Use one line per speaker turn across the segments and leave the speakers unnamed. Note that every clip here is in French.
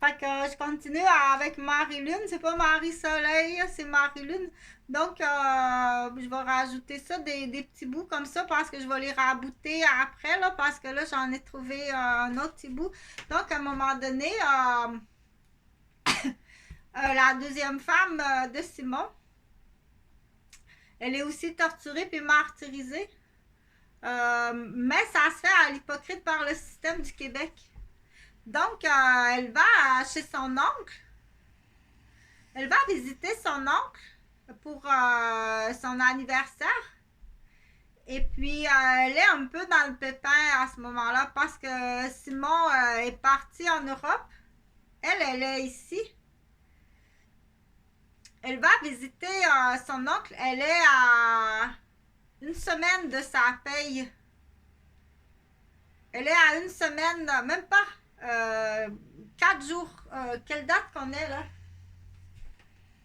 Fait que je continue avec Marie-Lune. C'est pas Marie-Soleil, c'est Marie-Lune. Donc, je vais rajouter ça, des petits bouts comme ça, parce que je vais les rabouter après, là, parce que là, j'en ai trouvé un autre petit bout. Donc, à un moment donné, la deuxième femme de Simon, elle est aussi torturée puis martyrisée. Mais ça se fait à l'hypocrite par le système du Québec. Donc, elle va chez son oncle. Elle va visiter son oncle pour son anniversaire. Et puis, elle est un peu dans le pépin à ce moment-là parce que Simon est parti en Europe. Elle est ici. Elle va visiter son oncle. Elle est à une semaine de sa paye. Elle est à une semaine, même pas, 4 jours. Quelle date qu'on est là?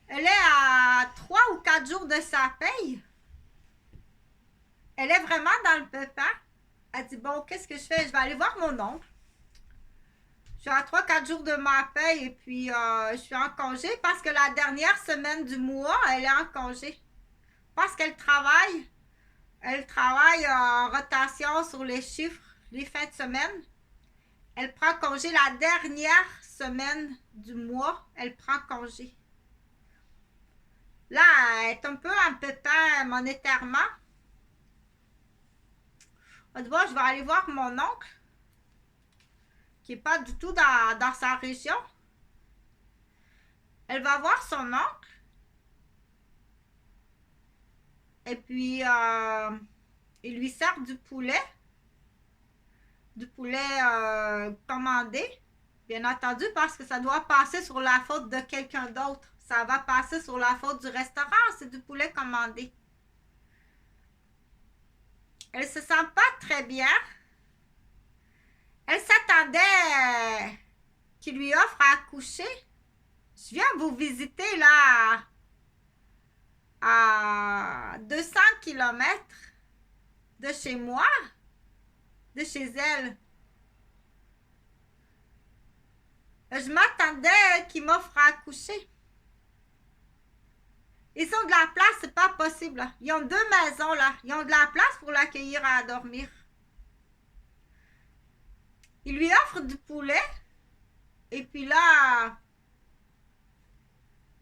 Elle est à 3 ou 4 jours de sa paye. Elle est vraiment dans le pépin. Elle dit, bon, qu'est-ce que je fais? Je vais aller voir mon oncle. Je suis à 3 4 jours de ma paye et puis je suis en congé parce que la dernière semaine du mois, elle est en congé. Parce qu'elle travaille. Elle travaille en rotation sur les chiffres les fins de semaine. Elle prend congé la dernière semaine du mois. Elle prend congé. Là, elle est un peu en pépin monétairement. Je vais aller voir mon oncle, qui n'est pas du tout dans sa région. Elle va voir son oncle. Et puis, il lui sert du poulet. Du poulet commandé. Bien entendu, parce que ça doit passer sur la faute de quelqu'un d'autre. Ça va passer sur la faute du restaurant. C'est du poulet commandé. Elle se sent pas très bien. Elle s'attendait qu'il lui offre à coucher. Je viens vous visiter là à 200 kilomètres de chez moi, de chez elle. Je m'attendais qu'il m'offre à coucher. Ils ont de la place, c'est pas possible. Là. Ils ont 2 maisons là. Ils ont de la place pour l'accueillir à dormir. Il lui offre du poulet. Et puis là,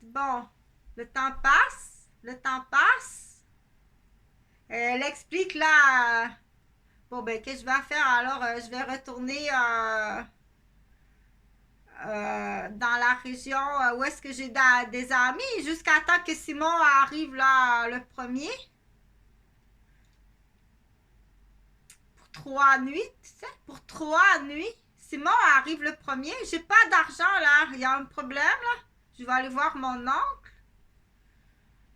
bon, le temps passe. Le temps passe. Elle explique là. Bon, ben, qu'est-ce que je vais faire? Alors, je vais retourner dans la région où est-ce que j'ai des amis jusqu'à temps que Simon arrive là le premier. Pour 3 nuits, tu sais, pour 3 nuits. Simon arrive le premier. J'ai pas d'argent là. Il y a un problème là. Je vais aller voir mon oncle.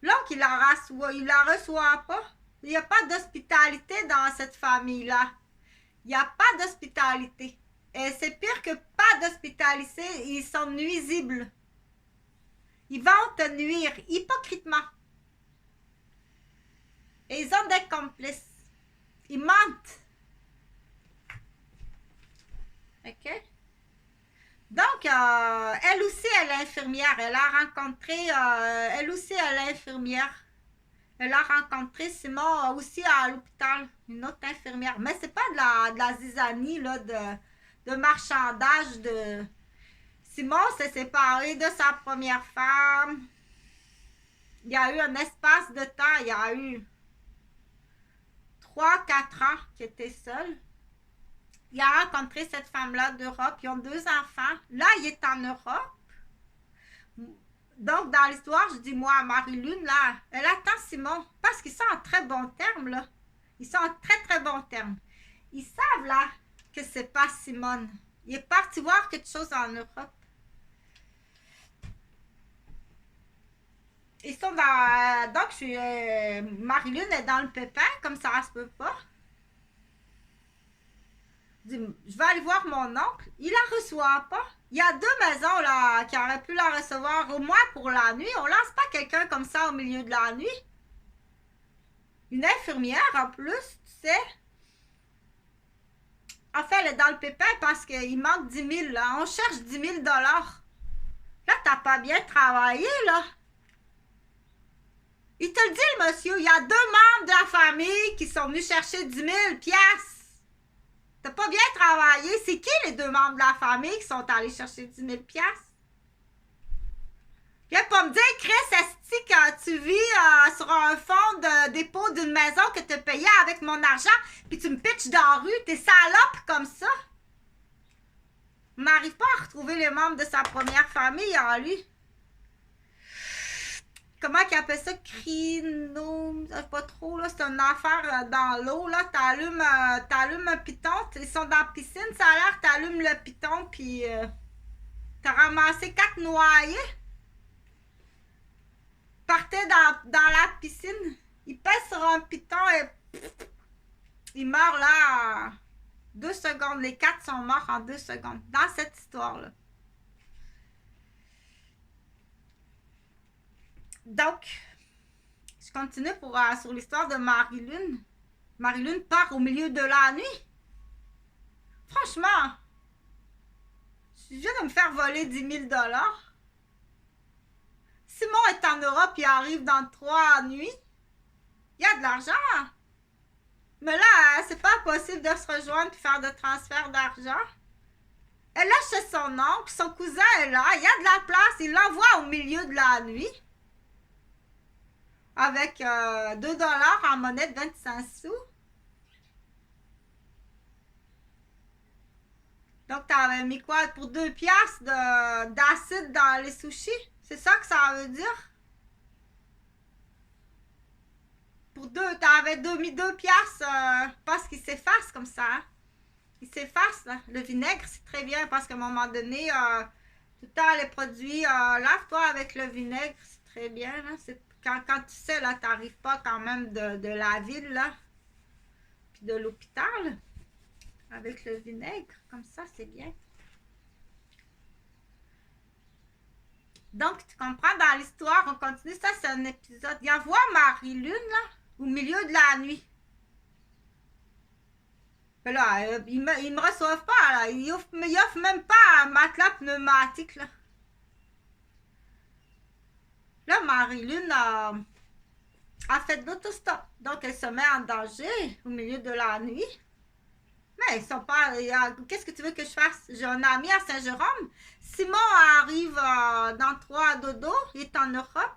L'oncle, il la reçoit pas. Il n'y a pas d'hospitalité dans cette famille-là. Il n'y a pas d'hospitalité. Et c'est pire que pas d'hospitalité, ils sont nuisibles. Ils vont te nuire hypocritement. Et ils ont des complices. Ils mentent. OK? Donc, elle aussi, elle est infirmière. Elle a rencontré, elle aussi, elle est infirmière. Elle a rencontré Simon aussi à l'hôpital, une autre infirmière. Mais c'est pas de la zizanie, là, de marchandage de... Simon s'est séparé de sa première femme. Il y a eu un espace de temps, il y a eu 3 4 ans qu'il était seul. Il a rencontré cette femme-là d'Europe. Ils ont 2 enfants. Là, il est en Europe. Donc, dans l'histoire, je dis, moi, à Marie-Lune, là, elle attend Simon. Parce qu'ils sont en très bons termes, là. Ils sont en très, très bons termes. Ils savent, là, que c'est pas Simone. Il est parti voir quelque chose en Europe. Ils sont dans... donc, Marie-Lune est dans le pépin, comme ça se peut pas. Je dis, je vais aller voir mon oncle. Il la reçoit pas. Il y a 2 maisons là qui auraient pu la recevoir au moins pour la nuit. On lance pas quelqu'un comme ça au milieu de la nuit. Une infirmière en plus, tu sais. En fait, elle est dans le pépin parce qu'il manque 10 000, là. On cherche 10 000 $. Là, t'as pas bien travaillé, là. Il te le dit, le monsieur. Il y a 2 membres de la famille qui sont venus chercher 10 000 $. T'as pas bien travaillé. C'est qui les 2 membres de la famille qui sont allés chercher 10 000 $? Viens pas me dire, Chris, esti, que tu vis sur un fonds de dépôt d'une maison que tu as payé avec mon argent, puis tu me pitches dans la rue, t'es salope comme ça. On n'arrive pas à retrouver les membres de sa première famille en lui. Comment qu'il appelle ça? Crino... Je sais pas trop, là. C'est une affaire dans l'eau, là. T'allumes un piton. Ils sont dans la piscine, ça a l'air. T'allumes le piton, puis t'as ramassé 4 noyés. Partait dans la piscine. Il pèse sur un piton et il meurt là en 2 secondes. Les 4 sont morts en 2 secondes. Dans cette histoire-là. Donc, je continue sur l'histoire de Marie-Lune. Marie-Lune part au milieu de la nuit. Franchement, je viens de me faire voler 10 000 $. Simon est en Europe, il arrive dans 3 nuits. Il y a de l'argent. Mais là, c'est pas possible de se rejoindre et faire de transfert d'argent. Elle est chez son oncle, son cousin est là, il y a de la place, il l'envoie au milieu de la nuit. Avec 2 $ en monnaie de 25 sous. Donc, tu avais mis quoi? Pour 2 piastres d'acide dans les sushis? C'est ça que ça veut dire? Pour 2, tu avais mis 2 piastres parce qu'il s'efface comme ça. Hein? Il s'efface, là. Le vinaigre, c'est très bien parce qu'à un moment donné, tout le temps, les produits, lave-toi avec le vinaigre, c'est très bien. Là. Quand tu sais, là, tu n'arrives pas quand même de la ville, là, puis de l'hôpital, avec le vinaigre, comme ça, c'est bien. Donc, tu comprends, dans l'histoire, on continue, ça, c'est un épisode. Il envoie Marie-Lune, là, au milieu de la nuit. Mais là, ils me reçoivent pas, là. Ils offrent même pas un matelas pneumatique, là. Là, Marie-Lune a fait de l'autostop. Donc, elle se met en danger au milieu de la nuit. Mais ils sont pas... Qu'est-ce que tu veux que je fasse? J'ai un ami à Saint-Jérôme. Simon arrive dans 3 dodo. Il est en Europe.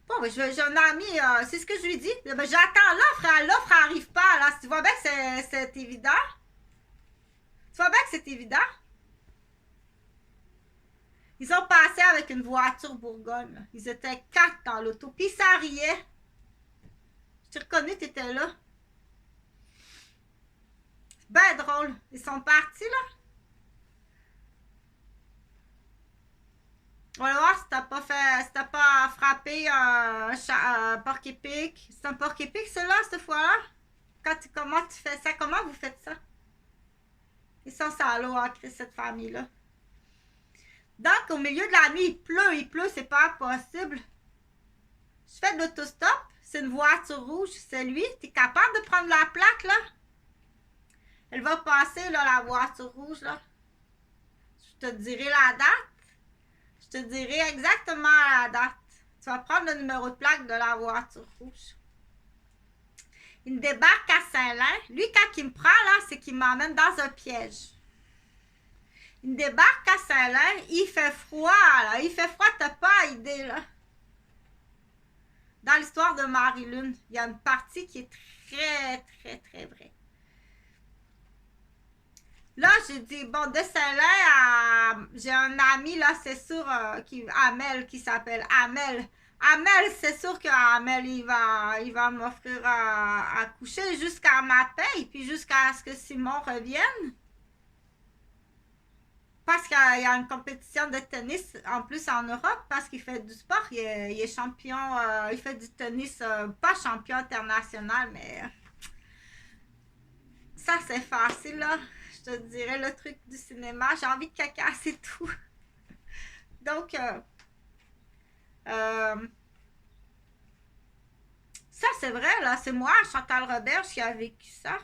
Bon, j'ai un ami, c'est ce que je lui dis. Ben, j'attends l'offre. L'offre n'arrive pas. Là. Tu vois bien que c'est évident. Tu vois bien que c'est évident. Ils ont passé avec une voiture Bourgogne. Là. Ils étaient 4 dans l'auto. Puis ça riait. Je t'ai reconnu, tu étais là. Ben drôle. Ils sont partis, là. On va voir si t'as pas frappé un porc-épic. C'est un porc-épic, celui-là, cette fois-là? Comment tu fais ça? Comment vous faites ça? Ils sont salauds, hein, cette famille-là. Donc, au milieu de la nuit, il pleut, c'est pas possible. Je fais de l'autostop, c'est une voiture rouge, c'est lui. T'es capable de prendre la plaque, là? Elle va passer, là, la voiture rouge, là. Je te dirai la date. Je te dirai exactement la date. Tu vas prendre le numéro de plaque de la voiture rouge. Il débarque à Saint-Lin. Lui, quand il me prend, là, c'est qu'il m'emmène dans un piège. Il débarque à Saint-Lin. Il fait froid, là. Il fait froid, t'as pas idée, là. Dans l'histoire de Marie-Lune, il y a une partie qui est très, très, très vraie. Là, j'ai dit, bon, de Saint-Lin, j'ai un ami, là, c'est sûr, Amel, qui s'appelle Amel. Amel, c'est sûr que Amel, il va m'offrir à coucher jusqu'à ma paye, puis jusqu'à ce que Simon revienne. Parce qu'il y a une compétition de tennis, en plus en Europe, parce qu'il fait du sport, il est champion, il fait du tennis, pas champion international, mais ça, c'est facile, là. Je te dirais le truc du cinéma. J'ai envie de caca, c'est tout. Donc, ça, c'est vrai, là. C'est moi, Chantal Roberge, qui a vécu ça.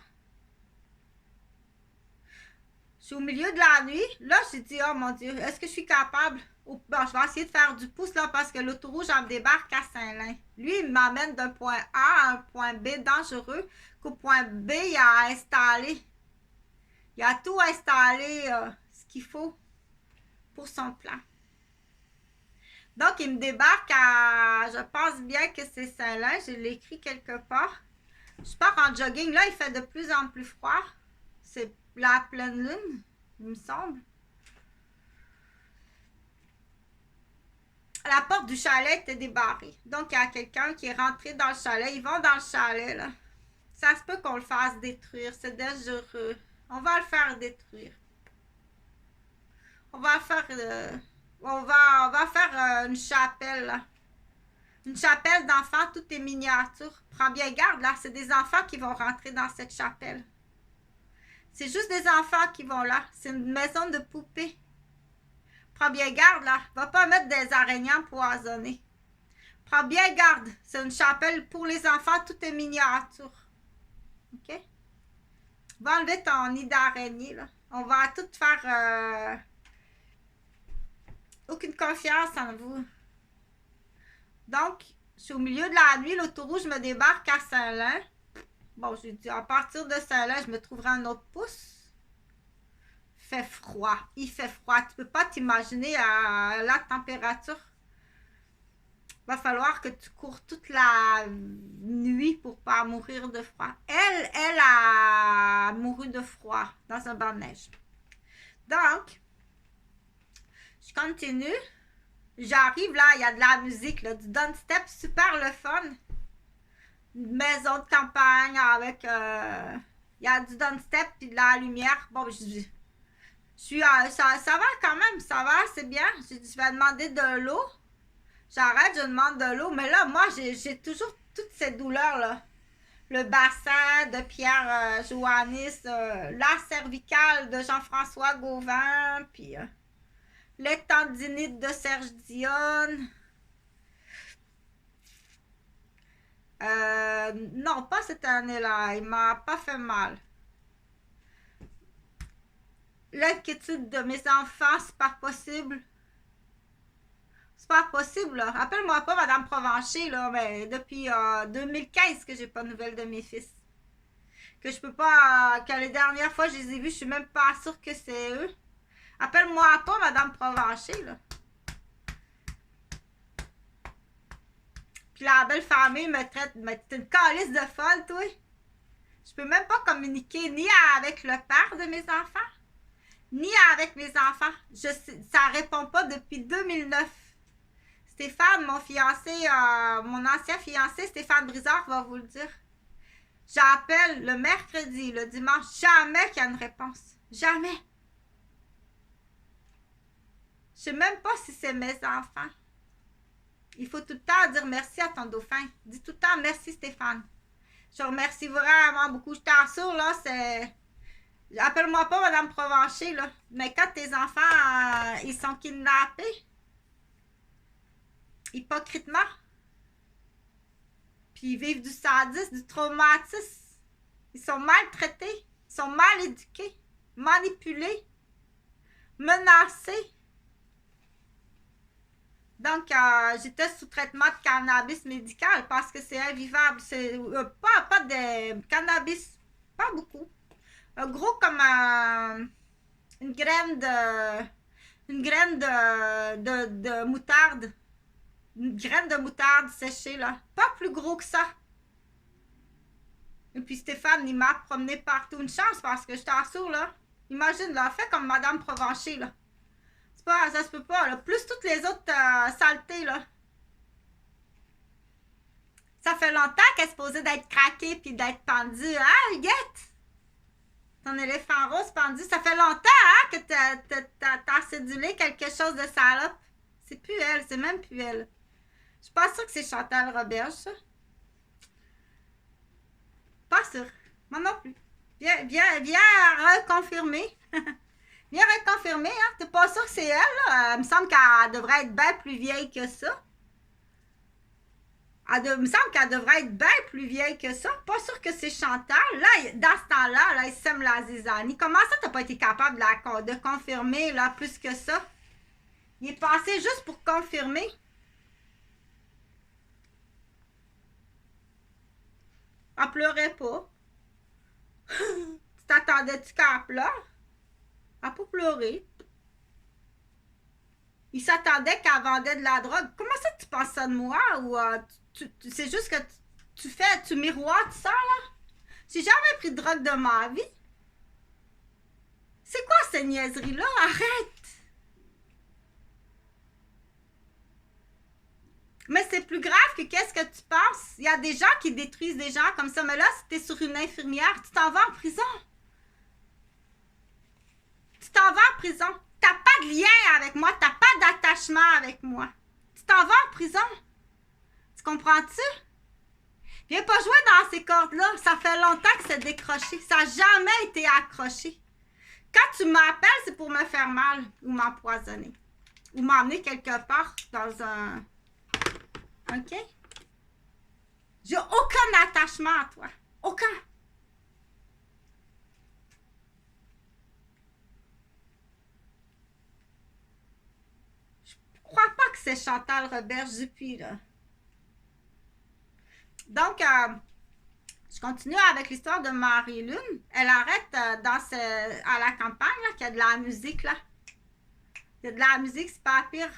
Je suis au milieu de la nuit. Là, j'ai dit, oh mon Dieu, est-ce que je suis capable? Bon, je vais essayer de faire du pouce là parce que l'autoroute, j'en débarque à Saint-Lin. Lui, il m'amène d'un point A à un point B dangereux qu'au point B, il a installé. Il a tout installé, ce qu'il faut pour son plan. Donc, il me débarque à, je pense bien que c'est Saint-Lin, je l'ai écrit quelque part. Je pars en jogging. Là, il fait de plus en plus froid. C'est la pleine lune, il me semble. La porte du chalet était débarrée. Donc, il y a quelqu'un qui est rentré dans le chalet. Ils vont dans le chalet, là. Ça se peut qu'on le fasse détruire. C'est dangereux. On va le faire détruire. On va faire... on va faire une chapelle, là. Une chapelle d'enfants, tout est miniature. Prends bien garde, là. C'est des enfants qui vont rentrer dans cette chapelle. C'est juste des enfants qui vont là. C'est une maison de poupées. Prends bien garde, là. Va pas mettre des araignées empoisonnées. Prends bien garde. C'est une chapelle pour les enfants. Tout est miniature. OK? Va enlever ton nid d'araignée, là. On va tout faire... aucune confiance en vous. Donc, je suis au milieu de la nuit. L'autoroute, je me débarque à Saint-Lin. Bon, j'ai dit, à partir de Saint-Lin, je me trouverai un autre pouce. Il fait froid. Il fait froid. Tu peux pas t'imaginer à la température. Va falloir que tu cours toute la nuit pour pas mourir de froid. Elle a mouru de froid dans un banc de neige. Donc, je continue. J'arrive là, il y a de la musique, là, du dubstep super le fun. Une maison de campagne avec... il y a du dubstep puis de la lumière. Bon, je suis... ça va quand même, ça va, c'est bien. Je vais demander de l'eau. J'arrête, je demande de l'eau. Mais là, moi, j'ai toujours toutes ces douleurs-là. Le bassin de Pierre Joannis, la cervicale de Jean-François Gauvin, puis les tendinites de Serge Dionne. Non, pas cette année-là. Il m'a pas fait mal. L'inquiétude de mes enfants, c'est pas possible. C'est pas possible, là. Appelle-moi pas Madame Provencher, là, mais depuis 2015 que j'ai pas de nouvelles de mes fils. Que je peux pas... que les dernières fois je les ai vus, je suis même pas sûre que c'est eux. Appelle-moi pas Madame Provencher, là. Puis la belle famille me traite... Mais t'es une calice de folle, toi. Je peux même pas communiquer ni avec le père de mes enfants, ni avec mes enfants. Ça répond pas depuis 2009. Stéphane, mon fiancé, mon ancien fiancé, Stéphane Brizard, va vous le dire. J'appelle le mercredi, le dimanche, jamais qu'il y a une réponse. Jamais. Je sais même pas si c'est mes enfants. Il faut tout le temps dire merci à ton dauphin. Dis tout le temps merci, Stéphane. Je remercie vraiment beaucoup. Je t'assure, là, c'est... Appelle-moi pas Madame Provencher, là. Mais quand tes enfants, ils sont kidnappés, hypocritement, puis ils vivent du sadisme, du traumatisme, ils sont maltraités, ils sont mal éduqués, manipulés, menacés. Donc, j'étais sous traitement de cannabis médical parce que c'est invivable. C'est pas de cannabis, pas beaucoup. Gros comme une graine de moutarde. Une graine de moutarde séchée, là. Pas plus gros que ça. Et puis Stéphane, il m'a promené partout. Une chance parce que je t'assure, là. Imagine, là, fait comme Madame Provencher, là. C'est pas, ça se peut pas, là. Plus toutes les autres saletés, là. Ça fait longtemps qu'elle est supposée d'être craquée puis d'être pendue. Ah, Huguette! Ton éléphant rose pendu. Ça fait longtemps, hein, que t'as cédulé quelque chose de salope. C'est plus elle, c'est même plus elle. Je suis pas sûre que c'est Chantal Roberge, ça. Pas sûre. Moi non plus. Viens reconfirmer. Viens reconfirmer, hein. T'es pas sûre que c'est elle, là? Il me semble qu'elle devrait être bien plus vieille que ça. Il me semble qu'elle devrait être bien plus vieille que ça. Pas sûr que c'est Chantal. Là, dans ce temps-là, là, il sème la zizanie. Comment ça, t'as pas été capable de confirmer là, plus que ça? Il est passé juste pour confirmer. Elle pleurait pas. Tu t'attendais-tu qu'elle pleure? Elle n'a pas pleuré. Il s'attendait qu'elle vendait de la drogue. Comment ça, tu penses ça de moi? Ou c'est juste que tu miroites ça, là? J'ai jamais pris de drogue de ma vie. C'est quoi cette niaiserie-là? Arrête! Mais c'est plus grave que qu'est-ce que tu penses. Il y a des gens qui détruisent des gens comme ça. Mais là, si t'es sur une infirmière, tu t'en vas en prison. Tu t'en vas en prison. T'as pas de lien avec moi. T'as pas d'attachement avec moi. Tu t'en vas en prison. Tu comprends-tu? Viens pas jouer dans ces cordes-là. Ça fait longtemps que c'est décroché. Ça n'a jamais été accroché. Quand tu m'appelles, c'est pour me faire mal ou m'empoisonner. Ou m'emmener quelque part dans un... OK? J'ai aucun attachement à toi. Aucun. Je crois pas que c'est Chantal Roberge-Dupuis, là. Donc, je continue avec l'histoire de Marie-Lune. Elle arrête à la campagne, là, qu'il y a de la musique, là. Il y a de la musique, c'est pas pire.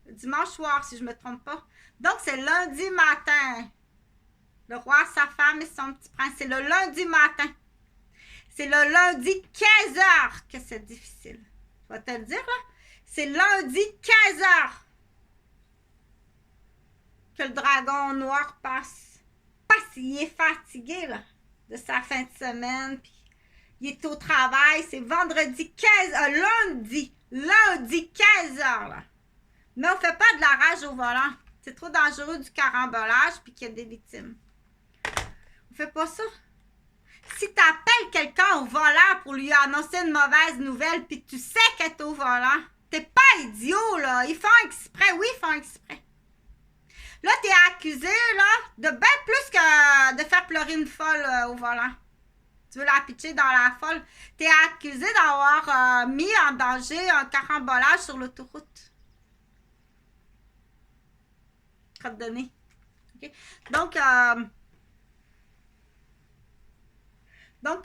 Dimanche soir, si je me trompe pas. Donc, c'est lundi matin. Le roi, sa femme et son petit prince. C'est le lundi matin. C'est le lundi 15h que c'est difficile. Je vais te le dire, là. C'est lundi 15h que le dragon noir passe. Il est fatigué, là, de sa fin de semaine. Puis il est au travail. C'est vendredi 15h. Lundi 15h, là. Mais on fait pas de la rage au volant. C'est trop dangereux du carambolage puis qu'il y a des victimes. On fait pas ça. Si tu appelles quelqu'un au volant pour lui annoncer une mauvaise nouvelle puis tu sais qu'elle est au volant, t'es pas idiot, là. Ils font exprès. Oui, ils font exprès. Là, t'es accusé, là, de bien plus que de faire pleurer une folle au volant. Tu veux la pitcher dans la folle. T'es accusé d'avoir mis en danger un carambolage sur l'autoroute. Te donner. Okay? Donc,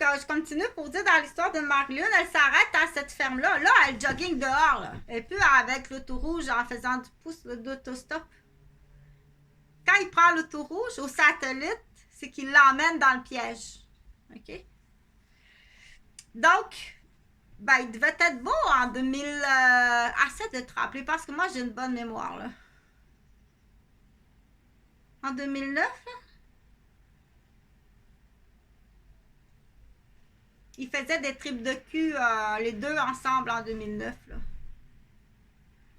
je continue pour dire dans l'histoire de Marie-Lune, elle s'arrête à cette ferme-là. Là, elle jogging dehors. Là. Et puis, avec l'auto rouge en faisant du pouce d'autostop. Quand il prend l'auto rouge au satellite, c'est qu'il l'emmène dans le piège. OK? Donc, ben, il devait être beau en 2000. Assez de te rappeler parce que moi, j'ai une bonne mémoire. Là. En 2009, là, ils faisaient des tripes de cul, les deux ensemble en 2009. Là.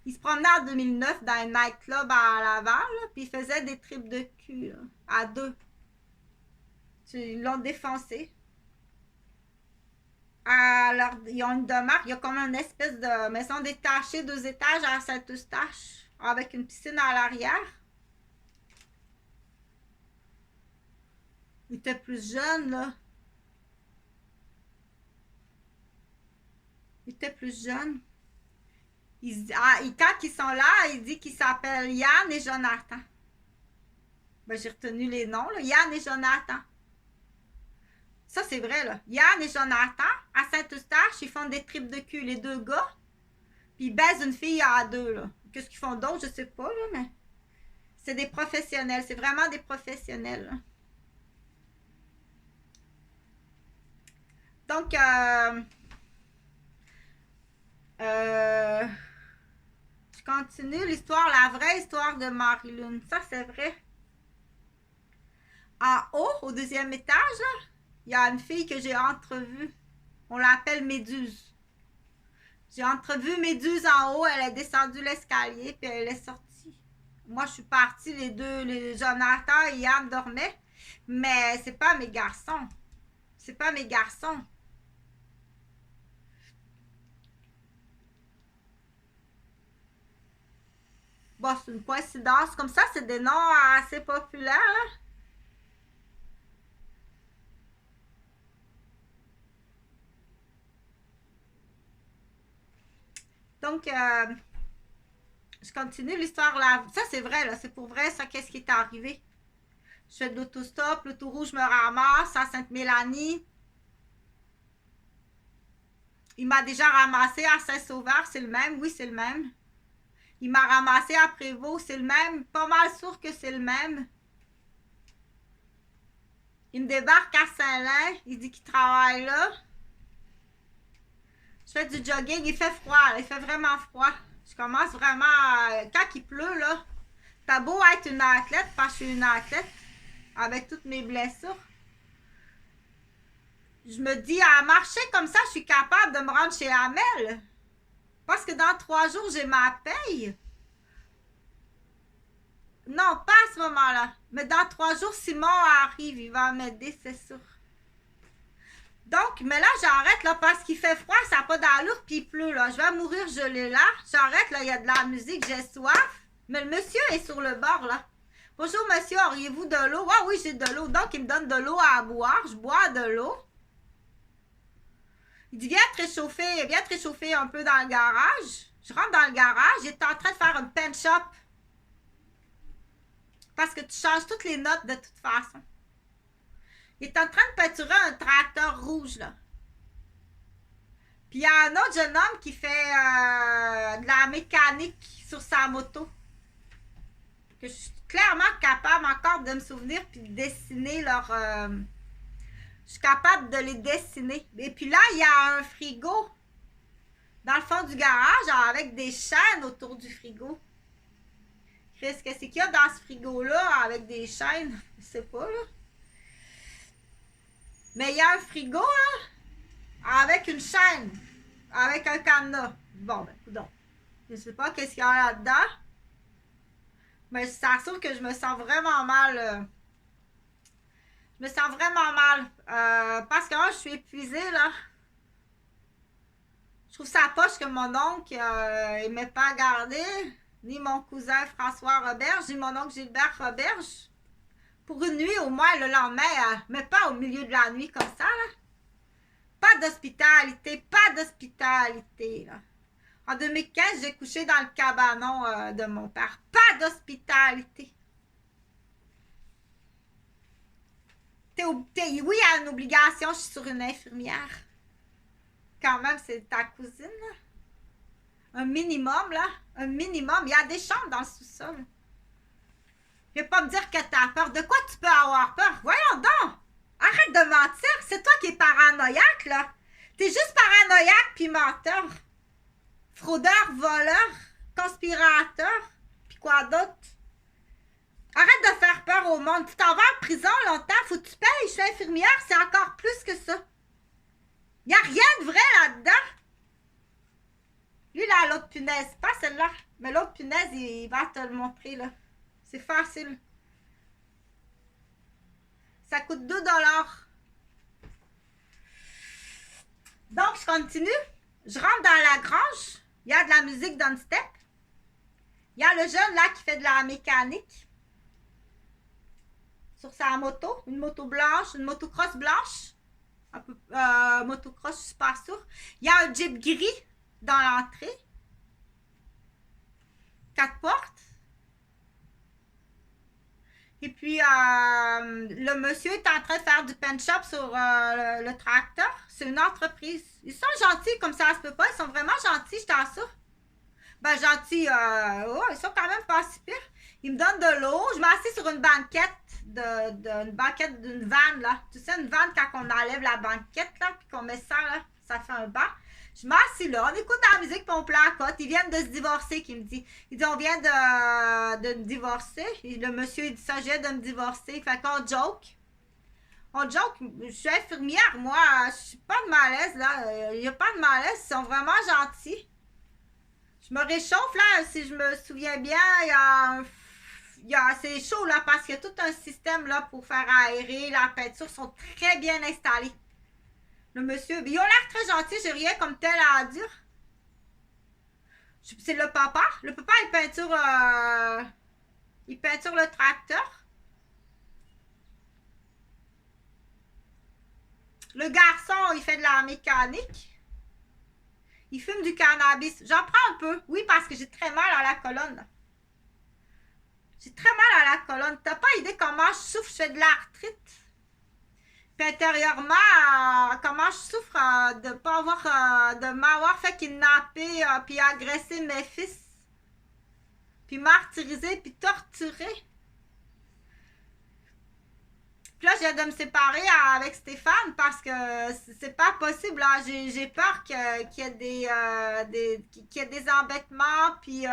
Ils se promenaient en 2009 dans un nightclub à Laval, là, puis ils faisaient des tripes de cul là, à deux. Ils l'ont défoncé. Alors, ils ont une demeure, il y a comme une espèce de maison détachée, 2 étages à Saint-Eustache, avec une piscine à l'arrière. Il était plus jeune, là. Il était plus jeune. Quand ils sont là, il dit qu'ils s'appellent Yann et Jonathan. Ben, j'ai retenu les noms, là. Yann et Jonathan. Ça, c'est vrai, là. Yann et Jonathan, à Saint-Eustache, ils font des tripes de cul, les deux gars. Puis ils baisent une fille à deux, là. Qu'est-ce qu'ils font d'autre, je sais pas, là, mais... C'est des professionnels. C'est vraiment des professionnels, là. Donc, je continue l'histoire, la vraie histoire de Marie-Lune. Ça, c'est vrai. En haut, au 2e étage, là, il y a une fille que j'ai entrevue. On l'appelle Méduse. J'ai entrevu Méduse en haut. Elle est descendue l'escalier, puis elle est sortie. Moi, je suis partie, les Jonathan et Yann dormaient. Mais c'est pas mes garçons. C'est pas mes garçons. Bon, c'est une coïncidence. Comme ça, c'est des noms assez populaires, là. Donc, je continue l'histoire là. Ça, c'est vrai, là. C'est pour vrai, ça, qu'est-ce qui est arrivé. Je fais de l'autostop, le tout rouge me ramasse à Sainte-Mélanie. Il m'a déjà ramassé à Saint-Sauveur, c'est le même. Oui, c'est le même. Il m'a ramassé à Prévost, c'est le même. Pas mal sûr que c'est le même. Il me débarque à Saint-Lin. Il dit qu'il travaille là. Je fais du jogging. Il fait froid. Là. Il fait vraiment froid. Je commence vraiment... Quand il pleut, là, t'as beau être une athlète, parce que je suis une athlète, avec toutes mes blessures. Je me dis, à marcher comme ça, je suis capable de me rendre chez Amel. Parce que dans 3 jours, j'ai ma paye. Non, pas à ce moment-là. Mais dans 3 jours, Simon arrive. Il va m'aider, c'est sûr. Donc, mais là, j'arrête là parce qu'il fait froid, ça n'a pas d'allure, puis il pleut là. Je vais mourir gelé là. J'arrête là, il y a de la musique, j'ai soif. Mais le monsieur est sur le bord là. Bonjour monsieur, auriez-vous de l'eau? Ah oui, j'ai de l'eau. Donc, il me donne de l'eau à boire. Je bois de l'eau. Il dit, viens te réchauffer un peu dans le garage. Je rentre dans le garage, il est en train de faire une paint shop. Parce que tu changes toutes les notes de toute façon. Il est en train de peinturer un tracteur rouge, là. Puis il y a un autre jeune homme qui fait de la mécanique sur sa moto. Que je suis clairement capable encore de me souvenir puis de dessiner leur... je suis capable de les dessiner. Et puis là, il y a un frigo dans le fond du garage avec des chaînes autour du frigo. Qu'est-ce que c'est qu'il y a dans ce frigo-là avec des chaînes? Je sais pas, là. Mais il y a un frigo, là, avec une chaîne, avec un cadenas. Bon, ben, coudonc. Je sais pas qu'est-ce qu'il y a là-dedans. Mais ça sûr que je me sens vraiment mal. Je me sens vraiment mal. Parce que moi, je suis épuisée, là. Je trouve ça poche que mon oncle, il m'ait pas gardé. Ni mon cousin François Roberge, ni mon oncle Gilbert Roberge. Pour une nuit au moins le lendemain, mais pas au milieu de la nuit comme ça, là. Pas d'hospitalité, pas d'hospitalité, là. En 2015, j'ai couché dans le cabanon de mon père. Pas d'hospitalité. Oui, il y a une obligation, je suis sur une infirmière. Quand même, c'est ta cousine, là. Un minimum, là. Un minimum. Il y a des chambres dans le sous-sol. Je vais pas me dire que t'as peur. De quoi tu peux avoir peur? Voyons donc! Arrête de mentir. C'est toi qui es paranoïaque, là. T'es juste paranoïaque puis menteur. Fraudeur, voleur, conspirateur. Puis quoi d'autre? Arrête de faire peur au monde. Tu t'en vas en prison longtemps. Faut que tu payes. Je suis infirmière. C'est encore plus que ça. Il n'y a rien de vrai là-dedans. Lui, là, l'autre punaise. Pas celle-là. Mais l'autre punaise, il va te le montrer, là. C'est facile. Ça coûte 2 $. Donc, je continue. Je rentre dans la grange. Il y a de la musique dans le step. Il y a le jeune, là, qui fait de la mécanique. Sur sa moto. Une moto blanche. Une motocross blanche. Un peu, motocross, je suis pas sûre. Il y a un Jeep gris dans l'entrée. 4 portes. Et puis, le monsieur est en train de faire du paint shop sur le tracteur. C'est une entreprise. Ils sont gentils comme ça se peut pas. Ils sont vraiment gentils, je t'assure. Ben, gentils, oh, ils sont quand même pas si pires. Ils me donnent de l'eau. Je m'assieds sur une banquette une banquette d'une vanne, là. Tu sais, une vanne, quand on enlève la banquette, là, puis qu'on met ça, là, ça fait un banc. Je m'assis là, on écoute de la musique, puis on placote. Ils viennent de se divorcer, qui me dit. Il dit, on vient de me divorcer. Et le monsieur, il dit ça, je viens de me divorcer. Fait qu'on joke. On joke. Je suis infirmière, moi. Je suis pas de malaise, là. Il n'y a pas de malaise. Ils sont vraiment gentils. Je me réchauffe, là, si je me souviens bien. C'est chaud, là, parce qu'il y a tout un système, là, pour faire aérer. La peinture sont très bien installés. Le monsieur, ils ont l'air très gentils, j'ai rien comme tel à dire. C'est le papa. Le papa, il peinture le tracteur. Le garçon, il fait de la mécanique. Il fume du cannabis. J'en prends un peu. Oui, parce que j'ai très mal à la colonne. J'ai très mal à la colonne. T'as pas idée comment je souffre? Je fais de l'arthrite. Puis intérieurement, comment je souffre de pas avoir, de m'avoir fait kidnapper, puis agresser mes fils. Puis martyriser, puis torturer. Puis là, je viens de me séparer avec Stéphane parce que c'est pas possible. J'ai peur qu'il y ait qu'il y ait des embêtements. Puis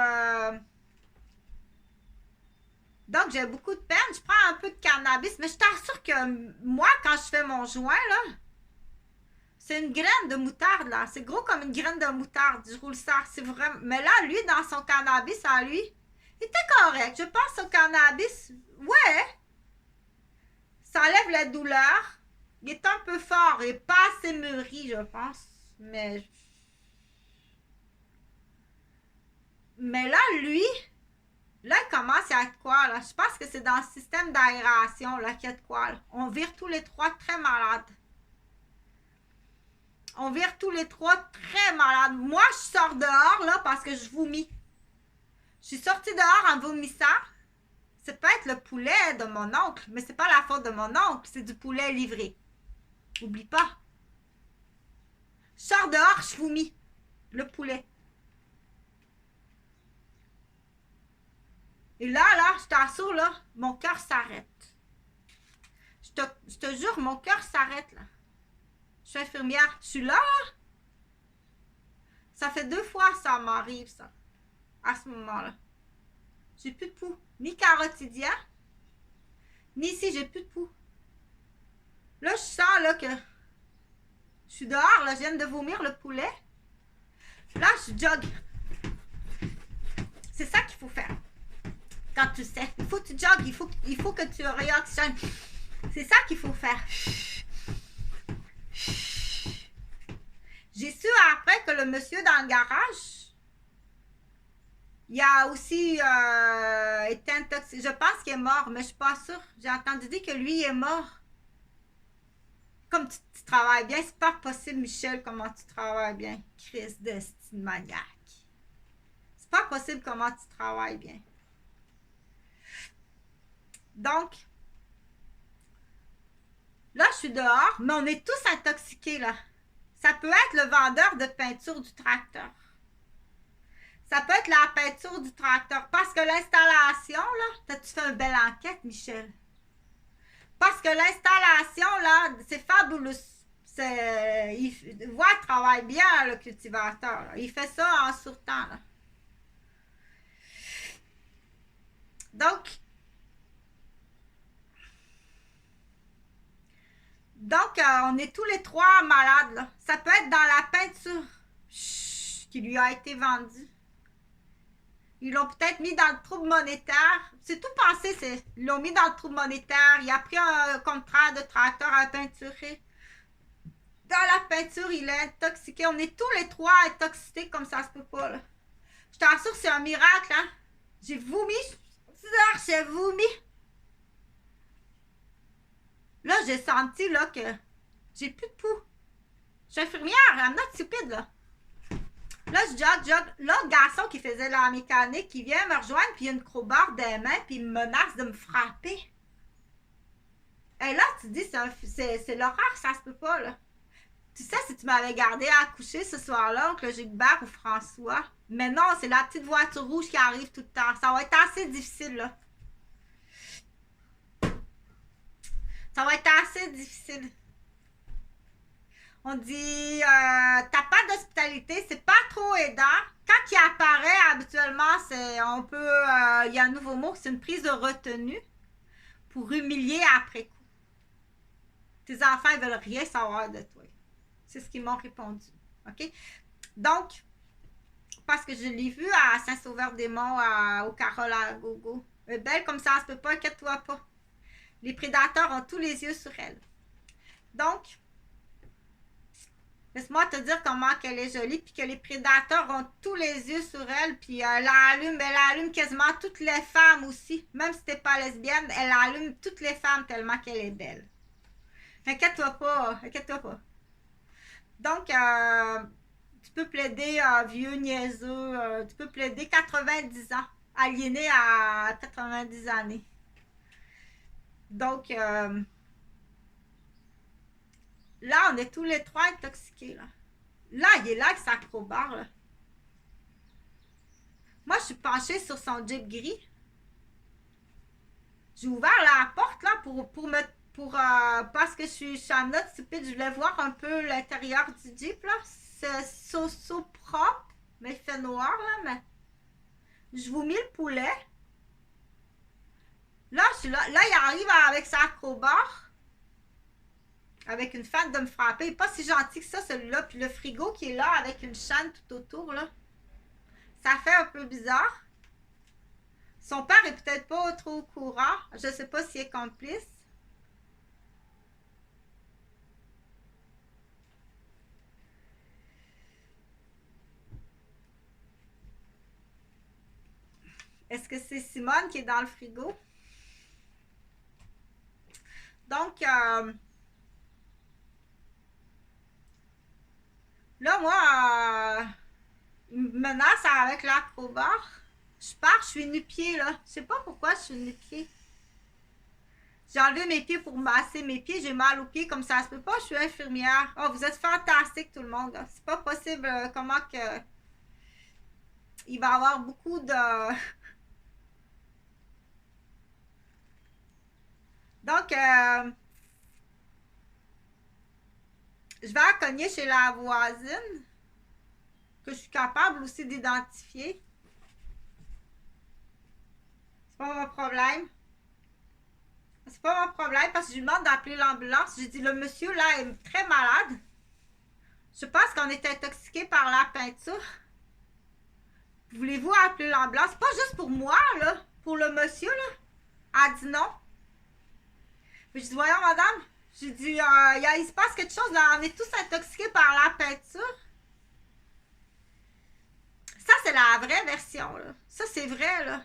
donc, j'ai beaucoup de peine. Je prends un peu de cannabis. Mais je t'assure que moi, quand je fais mon joint, là, c'est une graine de moutarde, là. C'est gros comme une graine de moutarde. Je roule ça. C'est vraiment... Mais là, lui, dans son cannabis, à lui, il était correct. Je pense au cannabis. Ouais. Ça enlève la douleur. Il est un peu fort et pas assez mûri, je pense. Mais là, lui, là, il commence à être quoi, là? Je pense que c'est dans le système d'aération, là, qu'il y a de quoi, là. On vire tous les trois très malades. On vire tous les trois très malades. Moi, je sors dehors, là, parce que je vomis. Je suis sortie dehors en vomissant. C'est peut-être le poulet de mon oncle, mais c'est pas la faute de mon oncle, c'est du poulet livré. Oublie pas. Je sors dehors, je vomis. Le poulet. Et là, je t'assure, là, mon cœur s'arrête. Je te jure, mon cœur s'arrête, là. Je suis infirmière. Je suis là, là. Ça fait 2 fois que ça m'arrive, ça. À ce moment-là. J'ai plus de pouls. Ni carotidien. Ni ici, j'ai plus de pouls. Là, je sens, là, que je suis dehors, là. Je viens de vomir le poulet. Là, je jog. C'est ça qu'il faut faire. Quand tu sais. Il faut que tu jogues. Il faut que tu réoxygènes. C'est ça qu'il faut faire. J'ai su après que le monsieur dans le garage, il a aussi été intoxiqué. Je pense qu'il est mort, mais je suis pas sûre. J'ai entendu dire que lui est mort. Comme tu travailles bien, c'est pas possible, Michel, comment tu travailles bien. Christ de maniaque. C'est pas possible comment tu travailles bien. Donc, là, je suis dehors, mais on est tous intoxiqués, là. Ça peut être le vendeur de peinture du tracteur. Ça peut être la peinture du tracteur. Parce que l'installation, là, t'as-tu fait une belle enquête, Michel? Parce que l'installation, là, c'est fabuleux. Il voit, il travaille bien, le cultivateur. Là. Il fait ça en surtemps, là. Donc, on est tous les trois malades, là. Ça peut être dans la peinture qui lui a été vendue. Ils l'ont peut-être mis dans le trouble monétaire. C'est tout pensé, ils l'ont mis dans le trouble monétaire. Il a pris un contrat de tracteur à peinturer. Dans la peinture, il est intoxiqué. On est tous les trois intoxiqués comme ça se peut pas, là. Je t'assure, c'est un miracle, hein. J'ai vomi. J'ai vomi. Là, j'ai senti, là, que j'ai plus de pouls. Je suis infirmière, I'm not stupide, là. Là, je jog. Là, le garçon qui faisait la mécanique, il vient me rejoindre, puis il a une crowbar des mains, puis il me menace de me frapper. Et là, tu dis, c'est l'horreur, ça se peut pas, là. Tu sais, si tu m'avais gardé à coucher ce soir-là, oncle Gilbert ou François, mais non, c'est la petite voiture rouge qui arrive tout le temps. Ça va être assez difficile, là. Ça va être assez difficile. On dit, t'as pas d'hospitalité, c'est pas trop aidant. Quand il apparaît, habituellement, on peut, il y a un nouveau mot, c'est une prise de retenue pour humilier après coup. Tes enfants, ils veulent rien savoir de toi. C'est ce qu'ils m'ont répondu. OK? Donc, parce que je l'ai vu à Saint-Sauveur-des-Monts, au Carole à Gogo. Elle est belle comme ça, elle se peut pas, inquiète-toi pas. Les prédateurs ont tous les yeux sur elle. Donc, Laisse-moi te dire comment qu'elle est jolie, puis que les prédateurs ont tous les yeux sur elle, puis elle allume quasiment toutes les femmes aussi. Même si t'es pas lesbienne, elle allume toutes les femmes tellement qu'elle est belle. Inquiète-toi pas, inquiète-toi pas. Donc, tu peux plaider vieux niaiseux, tu peux plaider 90 ans, aliéné à 90 années. Donc, là, on est tous les trois intoxiqués, là. Là, il est là avec sa crowbar, là. Moi, je suis penchée sur son Jeep gris. J'ai ouvert la porte, là, parce que je suis en mode stupide. Je voulais voir un peu l'intérieur du Jeep, là. C'est so propre, mais il fait noir, là, mais... Je vous mets le poulet. Là, je suis là. Là, il arrive avec sa crowbar. Avec une fan de me frapper. Pas si gentil que ça, celui-là. Puis le frigo qui est là avec une chaîne tout autour, là. Ça fait un peu bizarre. Son père est peut-être pas trop au courant. Je sais pas s'il est complice. Est-ce que c'est Simone qui est dans le frigo? Donc, là, moi, il me menace avec l'acrobar. Je pars, je suis nu-pied, là. Je sais pas pourquoi je suis nu-pied. J'ai enlevé mes pieds pour masser mes pieds. J'ai mal aux pieds comme ça se peut pas. Je suis infirmière. Oh, vous êtes fantastique, tout le monde. C'est pas possible comment que... Il va y avoir beaucoup de... Donc, je vais cogner chez la voisine, que je suis capable aussi d'identifier. C'est pas mon problème. C'est pas mon problème parce que je lui demande d'appeler l'ambulance. J'ai dit, le monsieur là est très malade. Je pense qu'on est intoxiqué par la peinture. Voulez-vous appeler l'ambulance? Pas juste pour moi, là. Pour le monsieur, là. Elle dit non. Puis je dis, voyons, madame. J'ai dit, il se passe quelque chose, là. On est tous intoxiqués par la peinture. Ça, c'est la vraie version, là. Ça, c'est vrai, là.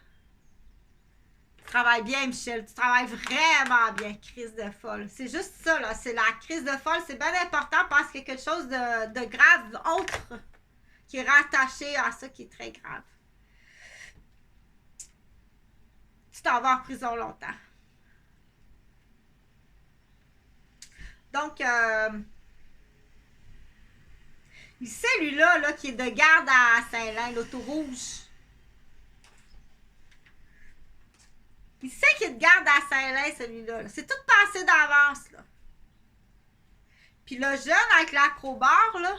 Tu travailles bien, Michel. Tu travailles vraiment bien, crise de folle. C'est juste ça, là. C'est la crise de folle. C'est bien important parce qu'il y a quelque chose de grave, autre, qui est rattaché à ça qui est très grave. Tu t'en vas en prison longtemps. Donc, celui-là, là, qui est de garde à Saint-Lin, l'auto rouge. Il sait qu'il est de garde à Saint-Lin, celui-là. C'est tout passé d'avance, là. Puis le jeune avec l'acrobar, là.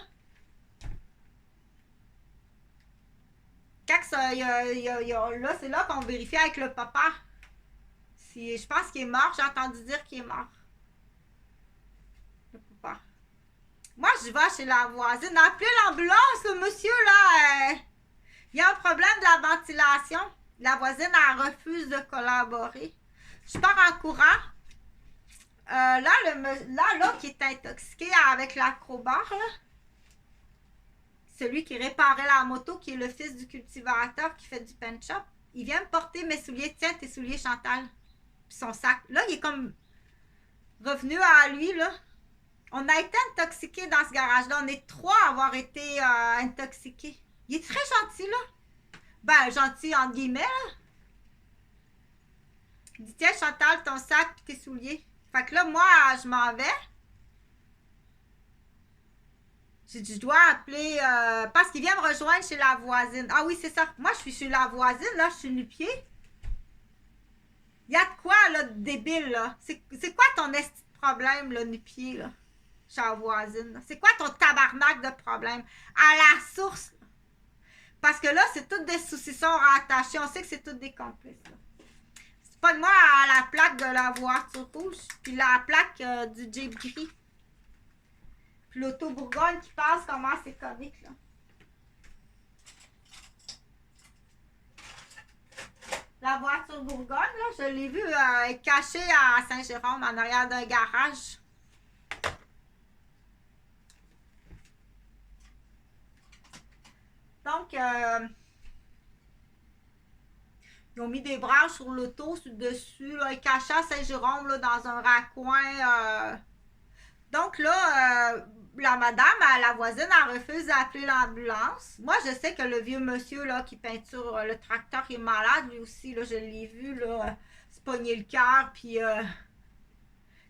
Quand ça, là, c'est là qu'on vérifie avec le papa. Si, je pense qu'il est mort. J'ai entendu dire qu'il est mort. Le papa. Moi, je vais chez la voisine. Appelez l'ambulance, le monsieur, là. Il y a un problème de la ventilation. La voisine, elle refuse de collaborer. Je pars en courant. Là, qui est intoxiqué avec l'acrobar, là. Celui qui réparait la moto, qui est le fils du cultivateur qui fait du pen shop. Il vient me porter mes souliers. Tiens, tes souliers, Chantal. Puis son sac. Là, il est comme revenu à lui, là. On a été intoxiqués dans ce garage-là. On est trois à avoir été intoxiqués. Il est très gentil, là. Ben, gentil, entre guillemets, là. Il dit, tiens, Chantal, ton sac et tes souliers. Fait que là, moi, je m'en vais. J'ai dit, je dois appeler... parce qu'il vient me rejoindre chez la voisine. Ah oui, c'est ça. Moi, je suis chez la voisine, là. Je suis nu-pied. Il y a de quoi, là, de débile, là? C'est quoi ton esti de problème, là, nu-pied, là? Chez la voisine. C'est quoi ton tabarnak de problème? À la source, là. Parce que là, c'est toutes des saucissons rattachés. On sait que c'est toutes des complices, là. C'est pas de moi à la plaque de la voiture rouge, puis la plaque du Jeep gris. Puis l'auto Bourgogne qui passe, comment c'est comique, là. La voiture Bourgogne, là, je l'ai vue cachée à Saint-Jérôme, en arrière d'un garage. Donc, ils ont mis des branches sur l'auto, dessus, là, et caché à Saint-Jérôme, là, dans un raccoin. Donc là, la madame, la voisine, elle refuse d'appeler l'ambulance. Moi, je sais que le vieux monsieur là, qui peinture le tracteur est malade, lui aussi, là, je l'ai vu là, se pogner le cœur. Puis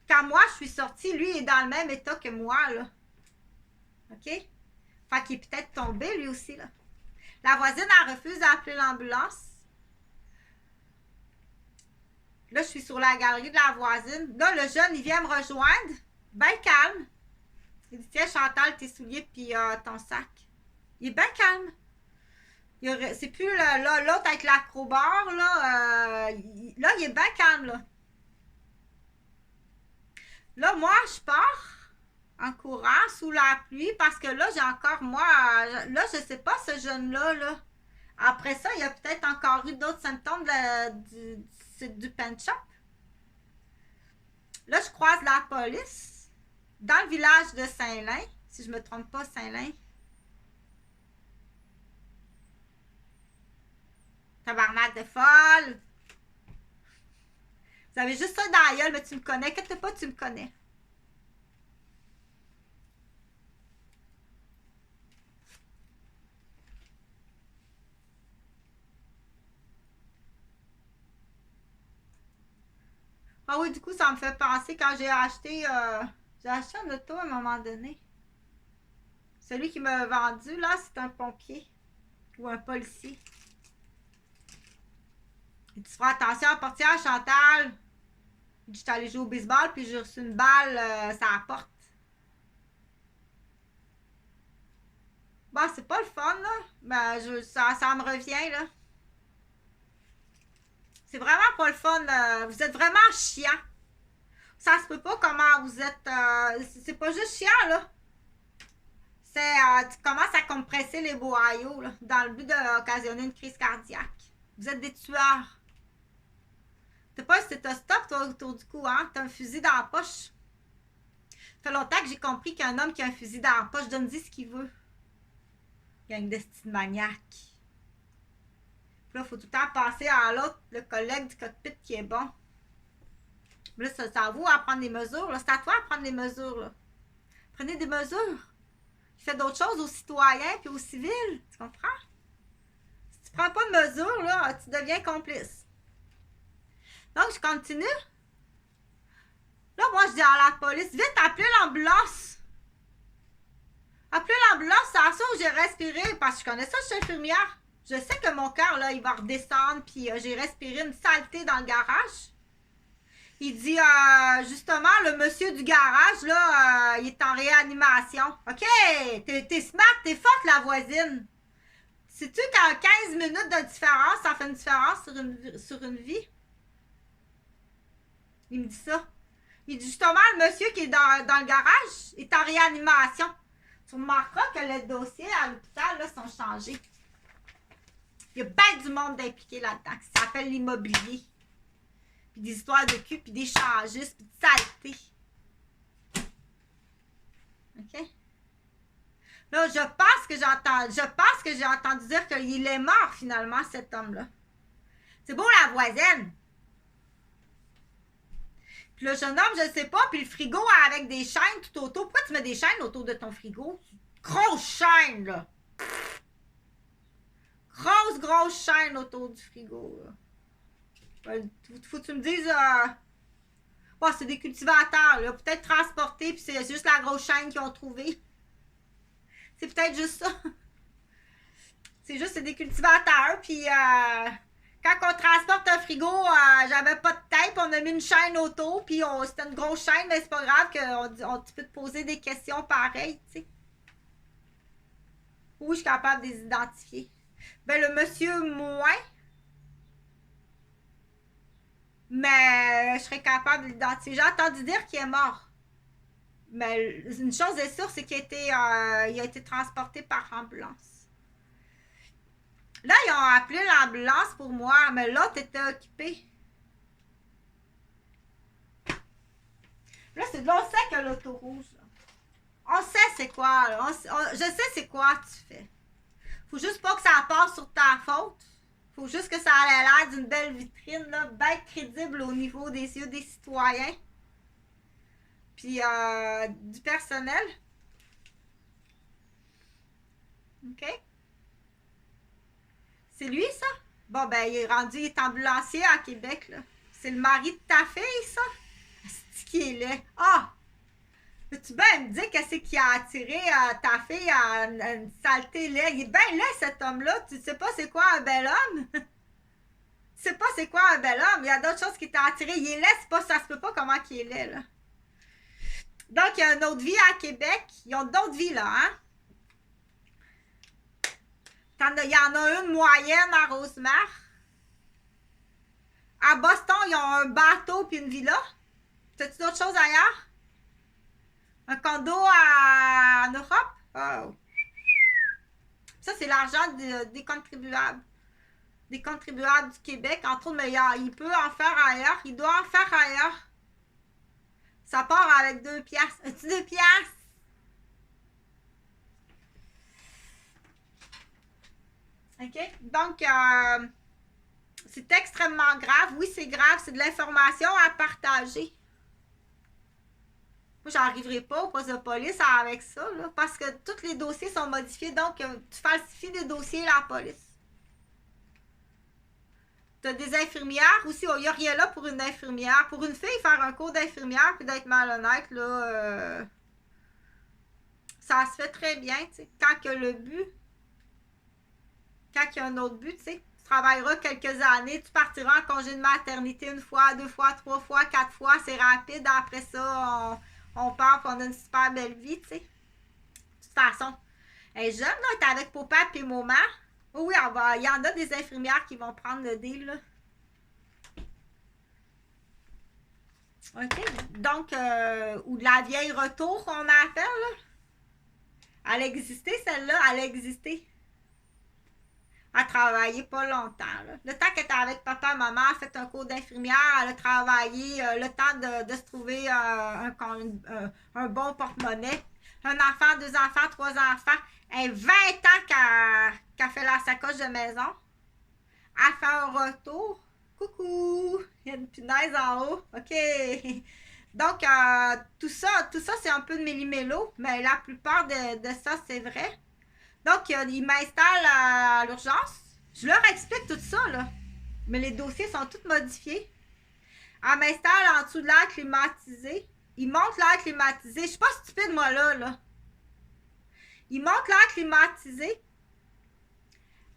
quand moi, je suis sortie, lui est dans le même état que moi. Là. OK? Fait qu'il est peut-être tombé, lui aussi. Là. La voisine, elle refuse d'appeler l'ambulance. Là, je suis sur la galerie de la voisine. Là, le jeune, il vient me rejoindre. Ben calme. Il dit, tiens, Chantal, tes souliers puis ton sac. Il est bien calme. C'est plus l'autre avec l'acrobar, là. Là, il est bien calme, là. Là, moi, je pars en courant sous la pluie parce que là, j'ai encore, moi, là, je sais pas, ce jeune-là, là. Après ça, il y a peut-être encore eu d'autres symptômes du pen shop. Là, je croise la police dans le village de Saint-Lin, si je me trompe pas, Saint-Lin. Tabarnak de folle! Vous avez juste ça dans la gueule, mais tu me connais. Inquiète pas, tu me connais. Ah oui, du coup, ça me fait penser quand j'ai acheté un auto à un moment donné. Celui qui m'a vendu, là, c'est un pompier ou un policier. Il dit, tu feras attention à la portière, Chantal. Il dit, je suis allée jouer au baseball, puis j'ai reçu une balle sur la porte. Bon, c'est pas le fun, là. Ben, ça me revient, là. C'est vraiment pas le fun. Vous êtes vraiment chiant. Ça se peut pas comment vous êtes. C'est pas juste chiant, là. Tu commences à compresser les boyaux, là, dans le but d'occasionner une crise cardiaque. Vous êtes des tueurs. T'as pas un stéthoscope, toi, autour du cou, hein? T'as un fusil dans la poche. Ça fait longtemps que j'ai compris qu'un homme qui a un fusil dans la poche donne ce qu'il veut. Gang de style maniaque. Puis là, il faut tout le temps passer à l'autre, le collègue du cockpit qui est bon. Là, c'est à vous à prendre des mesures. C'est à toi à prendre des mesures. Là. Prenez des mesures. Faites d'autres choses aux citoyens et aux civils. Tu comprends? Si tu prends pas de mesures, là, tu deviens complice. Donc, je continue. Là, moi, je dis à la police, vite, appelez l'ambulance. Appelez l'ambulance, c'est à ça où j'ai respiré, parce que je connais ça, je suis infirmière. Je sais que mon cœur, là, il va redescendre, puis j'ai respiré une saleté dans le garage. Il dit, justement, le monsieur du garage, là, il est en réanimation. OK, t'es smart, t'es forte, la voisine. Sais-tu qu'en 15 minutes de différence, ça fait une différence sur une vie? Il me dit ça. Il dit, justement, le monsieur qui est dans le garage est en réanimation. Tu remarqueras que les dossiers à l'hôpital, là, sont changés. Il y a bien du monde impliqué là-dedans, qui s'appelle l'immobilier. Puis des histoires de cul, puis des changistes, puis de saleté. OK? Là, je pense que j'ai entendu dire qu'il est mort, finalement, cet homme-là. C'est beau, la voisine. Puis le jeune homme, je ne sais pas, puis le frigo avec des chaînes tout autour. Pourquoi tu mets des chaînes autour de ton frigo? Grosse chaîne, là. Grosse chaîne autour du frigo, là. Faut que tu me dises, c'est des cultivateurs, là, peut-être transportés, puis c'est juste la grosse chaîne qu'ils ont trouvée. C'est peut-être juste ça. C'est des cultivateurs, puis quand on transporte un frigo, j'avais pas de tête, on a mis une chaîne autour, puis c'était une grosse chaîne, mais c'est pas grave que tu peux te poser des questions pareilles, tu sais. Oui, je suis capable de les identifier. Ben, le monsieur, moins. Mais je serais capable de l'identifier. J'ai entendu dire qu'il est mort. Mais une chose est sûre, c'est qu'il a été transporté par ambulance. Là, ils ont appelé l'ambulance pour moi, mais l'autre était occupé. Là, c'est de l'on sait que l'auto rouge. Là. On sait c'est quoi. Là. Je sais c'est quoi tu fais. Faut juste pas que ça passe sur ta faute. Faut juste que ça ait l'air d'une belle vitrine, là, bien crédible au niveau des yeux des citoyens. Puis du personnel. OK? C'est lui, ça? Bon, ben, il est ambulancier à Québec, là. C'est le mari de ta fille, ça? C'est qui est laid. Ah! Peux-tu bien me dire qu'est-ce qui a attiré ta fille à une saleté laid? Il est bien laid, cet homme-là. Tu sais pas c'est quoi un bel homme? Tu sais pas c'est quoi un bel homme? Il y a d'autres choses qui t'ont attiré. Il est laid, c'est pas, ça se peut pas comment il est laid, là. Donc, il y a une autre vie à Québec. Ils ont d'autres vies, là, hein? Il y en a une moyenne à Rosemère. À Boston, ils ont un bateau puis une villa. T'as-tu d'autres choses ailleurs? Un condo en Europe? Oh. Ça, c'est l'argent des contribuables. Des contribuables du Québec, entre autres, mais il peut en faire ailleurs. Il doit en faire ailleurs. Ça part avec 2 piastres. As-tu 2 piastres? OK? Donc, c'est extrêmement grave. Oui, c'est grave. C'est de l'information à partager. Moi, j'arriverai pas au poste de police avec ça, là, parce que tous les dossiers sont modifiés. Donc, tu falsifies des dossiers la police. Tu as des infirmières aussi. Il n'y a rien là pour une infirmière. Pour une fille, faire un cours d'infirmière puis d'être malhonnête, là, ça se fait très bien. T'sais. Quand il y a le but, quand il y a un autre but, tu sais, tu travailleras quelques années, tu partiras en congé de maternité 1 fois, 2 fois, 3 fois, 4 fois. C'est rapide. Après ça, on part et on a une super belle vie, tu sais. De toute façon, elle est jeune, là, elle est avec papa et maman. Oh oui, il y en a des infirmières qui vont prendre le deal, là. OK? Donc, ou de la vieille retour qu'on appelle, là. Elle a existé, celle-là, elle a existé. Elle a travaillé pas longtemps, là. Le temps qu'elle était avec papa et maman, elle a fait un cours d'infirmière, elle a travaillé le temps de se trouver un bon porte-monnaie. Un enfant, 2 enfants, 3 enfants. Elle a 20 ans qu'elle fait la sacoche de maison. Elle fait un retour. Coucou! Il y a une punaise en haut. OK. Donc, tout ça c'est un peu de méli-mélo, mais la plupart de ça, c'est vrai. Donc, ils m'installent à l'urgence. Je leur explique tout ça, là. Mais les dossiers sont tous modifiés. Elle m'installe en dessous de l'air climatisé. Ils montent l'air climatisé. Je suis pas stupide, moi, là. Ils montent l'air climatisé.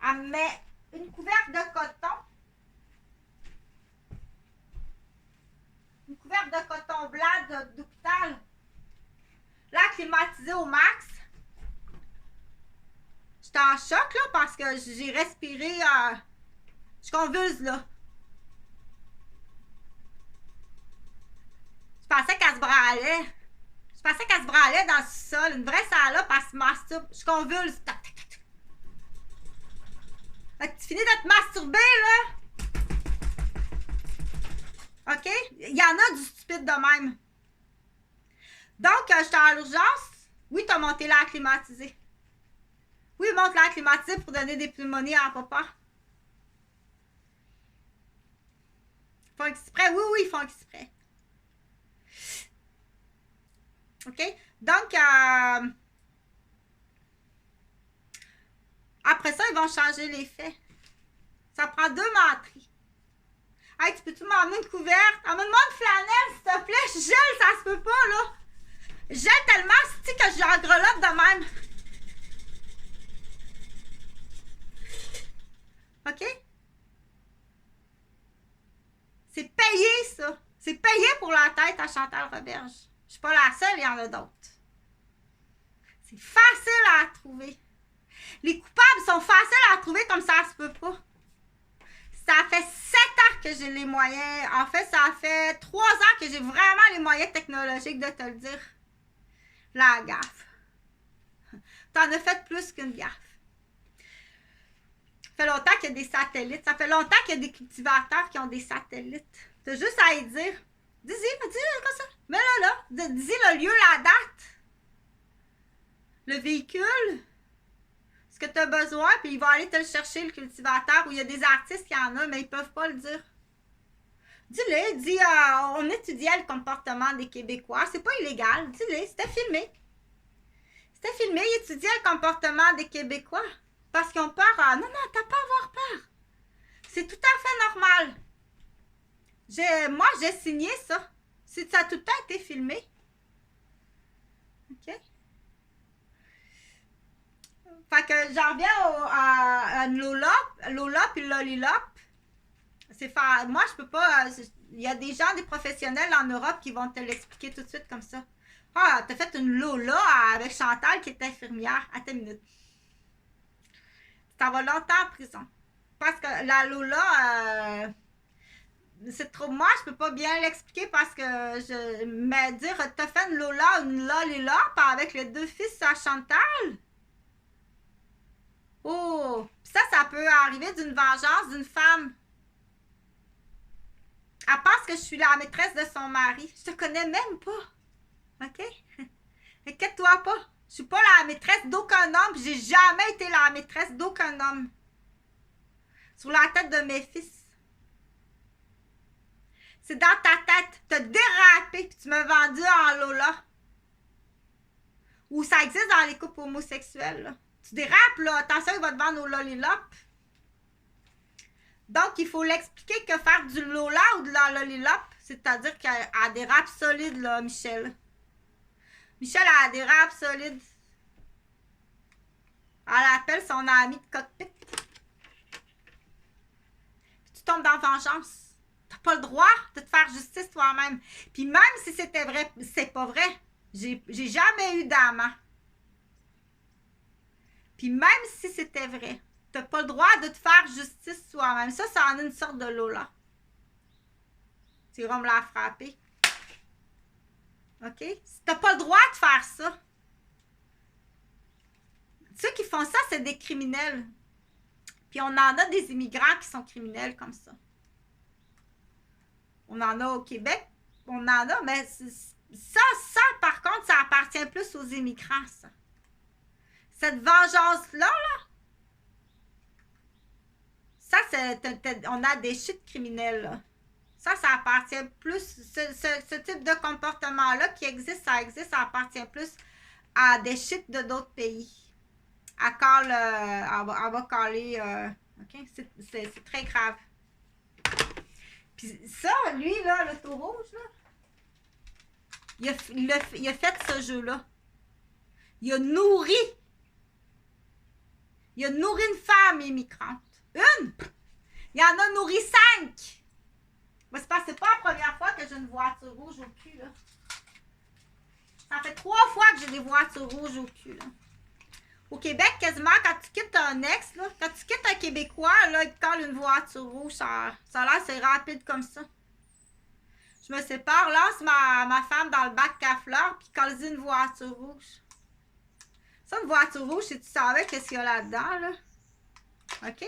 Elle me met une couverte de coton. Une couverte de coton blanc d'hôpital. L'air climatisé au max. J'étais en choc, là, parce que j'ai respiré. Je convulse, là. Je pensais qu'elle se branlait. Je pensais qu'elle se branlait dans le sol. Une vraie salope, elle se masturbe. Je convulse. Fait que tu finis de te masturber, là. OK? Il y en a du stupide de même. Donc, j'étais à l'urgence. Oui, t'as monté l'air climatisé. Oui, monte l'air climatisé pour donner des pneumonies à papa. Ils font exprès. Oui, ils font exprès. OK? Donc, après ça, ils vont changer les faits. Ça prend 2 menteries. Hey, tu peux-tu m'emmener une couverte? Emmène-moi une flanelle, s'il te plaît. Je gèle, ça se peut pas, là. Je gèle tellement, c'est que j'en grelotte de même. OK? C'est payé, ça. C'est payé pour la tête à Chantal Roberge. Je suis pas la seule, il y en a d'autres. C'est facile à trouver. Les coupables sont faciles à trouver comme ça se peut pas. Ça fait 7 ans que j'ai les moyens. En fait, ça fait 3 ans que j'ai vraiment les moyens technologiques de te le dire. La gaffe. T'en as fait plus qu'une gaffe. Ça fait longtemps qu'il y a des satellites. Ça fait longtemps qu'il y a des cultivateurs qui ont des satellites. T'as juste à y dire. Dis-y comme ça. Mais là. Dis-y le lieu, la date. Le véhicule. ce que tu as besoin, puis il va aller te le chercher, le cultivateur, ou il y a des artistes qui en ont, mais ils peuvent pas le dire. Dis-le, dis, on étudiait le comportement des Québécois, c'est pas illégal, dis-le, c'était filmé. C'était filmé, ils étudiaient le comportement des Québécois, parce qu'ils ont peur. Non, non, t'as pas à avoir peur. C'est tout à fait normal. Moi, j'ai signé ça. Ça a tout le temps été filmé. OK? Fait que j'en reviens à Lola puis Lolilop. Moi, je peux pas. Il y a des gens, des professionnels en Europe qui vont te l'expliquer tout de suite comme ça. Ah, t'as fait une Lola avec Chantal qui est infirmière. Attends une minute. Tu t'en vas longtemps en prison. Parce que la Lola, c'est trop. Moi, je peux pas bien l'expliquer parce que mais dire, t'as fait une Lola, une Lolilop avec les deux fils à Chantal. Oh, ça peut arriver d'une vengeance d'une femme. Elle pense que je suis la maîtresse de son mari. Je te connais même pas. OK? Inquiète-toi pas. Je suis pas la maîtresse d'aucun homme. J'ai jamais été la maîtresse d'aucun homme. Sur la tête de mes fils. C'est dans ta tête. T'as dérapé puis tu m'as vendu en Lola. Ou ça existe dans les couples homosexuels, là. Tu dérapes, là. Attention, il va te vendre au Lolilop. Donc, il faut l'expliquer que faire du Lola ou de la Lolilop, c'est-à-dire qu'elle a des rapes solides, là, Michel. Michel a des rapes solides. Elle appelle son ami de cockpit. Puis tu tombes dans vengeance. T'as pas le droit de te faire justice toi-même. Puis même si c'était vrai, c'est pas vrai. J'ai jamais eu d'amant. Puis même si c'était vrai, t'as pas le droit de te faire justice toi-même. Ça en est une sorte de Lola. Tu iras me la frapper. OK? T'as pas le droit de faire ça. Ceux qui font ça, c'est des criminels. Puis on en a des immigrants qui sont criminels comme ça. On en a au Québec. On en a, mais ça, par contre, ça appartient plus aux immigrants, ça. Cette vengeance-là, là, ça, on a des chutes criminelles, là. Ça appartient plus, ce type de comportement-là qui existe, ça appartient plus à des chutes de d'autres pays. Elle va caler, OK? C'est très grave. Puis ça, lui, là, le tout rouge, là, il a fait ce jeu-là. Il a nourri une femme immigrante. Une! Il en a nourri 5! Mais c'est pas la première fois que j'ai une voiture rouge au cul, là. Ça fait 3 fois que j'ai des voitures rouges au cul, là. Au Québec, quasiment, quand tu quittes un ex, là, quand tu quittes un Québécois, là, il te colle une voiture rouge. Ça a l'air, c'est rapide comme ça. Je me sépare, lance ma femme dans le bac à fleurs, puis colle une voiture rouge. Ça, une voiture rouge, si tu savais qu'est-ce qu'il y a là-dedans, là. OK?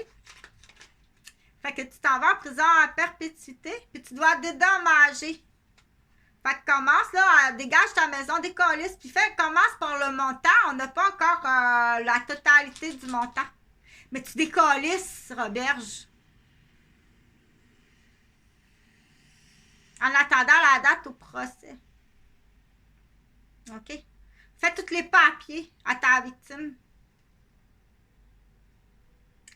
Fait que tu t'en vas en prison à perpétuité, puis tu dois dédommager. Fait que commence, là, dégage ta maison, décollisse, puis commence par le montant. On n'a pas encore la totalité du montant. Mais tu décollisses, Roberge. En attendant la date au procès. OK? Fais tous les papiers à ta victime.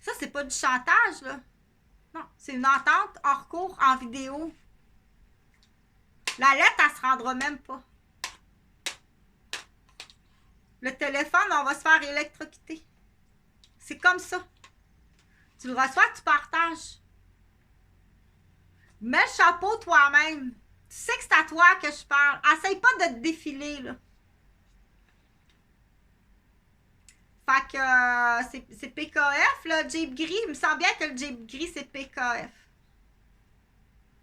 Ça, c'est pas du chantage, là. Non, c'est une entente hors cours en vidéo. La lettre, elle se rendra même pas. Le téléphone, on va se faire électrocuter. C'est comme ça. Tu le reçois, tu partages. Mets le chapeau toi-même. Tu sais que c'est à toi que je parle. Essaye pas de te défiler, là. Fait que c'est PKF, là, Jeep gris. Il me semble bien que le Jeep gris, c'est PKF.